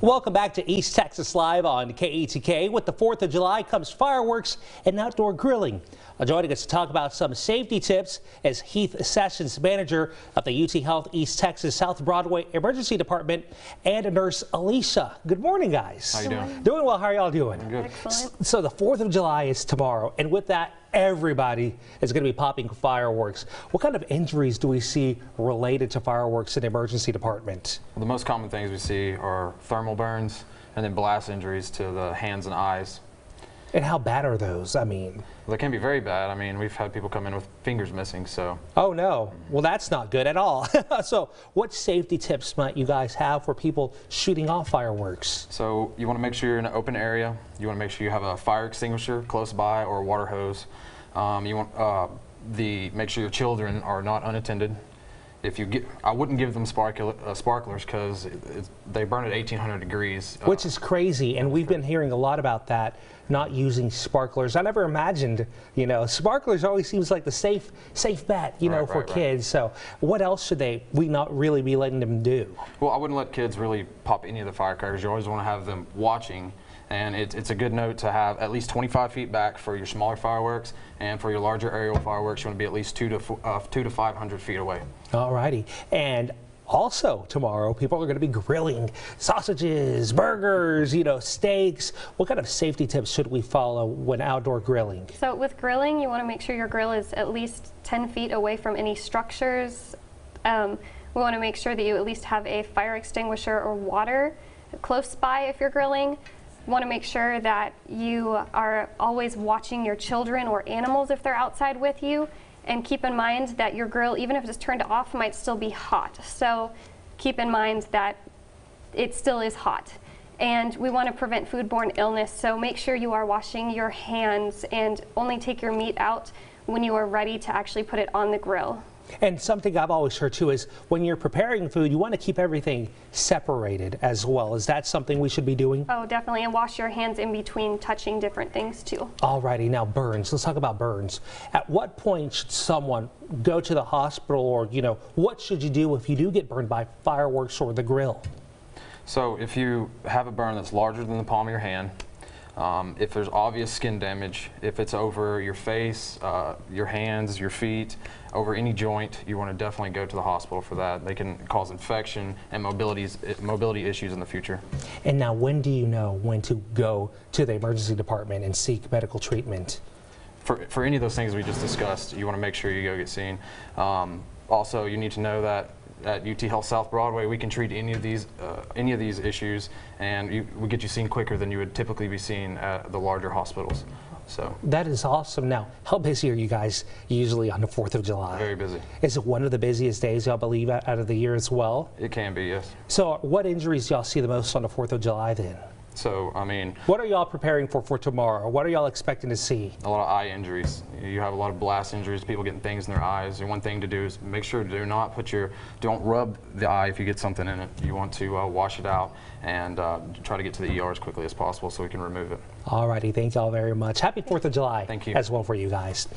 Welcome back to East Texas Live on KETK. With the 4th of July comes fireworks and outdoor grilling. Joining us to talk about some safety tips is Heath Sessions, manager of the UT Health East Texas South Broadway Emergency Department, and nurse Alicia. Good morning, guys. How you doing? Doing well. How are y'all doing? Good. Excellent. So the 4th of July is tomorrow, and with that, everybody is going to be popping fireworks. What kind of injuries do we see related to fireworks in the emergency department? Well, the most common things we see are thermal burns and then blast injuries to the hands and eyes. And how bad are those? I mean, Well, they can be very bad. I mean, we've had people come in with fingers missing, so. oh no. Well, that's not good at all. So what safety tips might you guys have for people shooting off fireworks? So you want to make sure you're in an open area. You want to make sure you have a fire extinguisher close by or a water hose. You want make sure your children are not unattended. If you get, I wouldn't give them sparklers because they burn at 1800 degrees. Which is crazy, and we've been hearing a lot about that, not using sparklers. I never imagined, sparklers always seems like the safe bet, for kids. So what else should we not really be letting them do? Well, I wouldn't let kids really pop any of the firecrackers. You always want to have them watching. And it's a good note to have at least 25 feet back for your smaller fireworks, and for your larger aerial fireworks, you want to be at least 200 to 500 feet away. All righty. And also tomorrow, people are going to be grilling sausages, burgers, steaks. What kind of safety tips should we follow when outdoor grilling? So with grilling, you want to make sure your grill is at least 10 feet away from any structures. We want to make sure that you at least have a fire extinguisher or water close by if you're grilling. You want to make sure that you are always watching your children or animals if they're outside with you, and keep in mind that your grill, even if it's turned off, might still be hot. So keep in mind that it still is hot. And we want to prevent foodborne illness, so make sure you are washing your hands and only take your meat out when you are ready to actually put it on the grill. And something I've always heard too is when you're preparing food, you want to keep everything separated as well. Is that something we should be doing? Oh, definitely, and wash your hands in between touching different things too. Alrighty, now burns. Let's talk about burns. At what point should someone go to the hospital, or what should you do if you do get burned by fireworks or the grill? So if you have a burn that's larger than the palm of your hand, if there's obvious skin damage, if it's over your face, your hands, your feet, over any joint, you want to definitely go to the hospital for that. They can cause infection and mobility issues in the future. And now, when do you know when to go to the emergency department and seek medical treatment? For any of those things we just discussed, you want to make sure you go get seen. Also, you need to know that at UT Health South Broadway, we can treat any of these issues, and we get you seen quicker than you would typically be seen at the larger hospitals. So that is awesome. Now, how busy are you guys usually on the 4th of July? Very busy. Is it one of the busiest days, y'all believe, out of the year as well? It can be, yes. So what injuries do y'all see the most on the 4th of July then? So, I mean, what are y'all preparing for tomorrow? What are y'all expecting to see? A lot of eye injuries. You have a lot of blast injuries, people getting things in their eyes. And one thing to do is make sure don't rub the eye if you get something in it. You want to wash it out and try to get to the ER as quickly as possible so we can remove it. Alrighty, thank y'all very much. Happy 4th of July. Thank you. As well for you guys.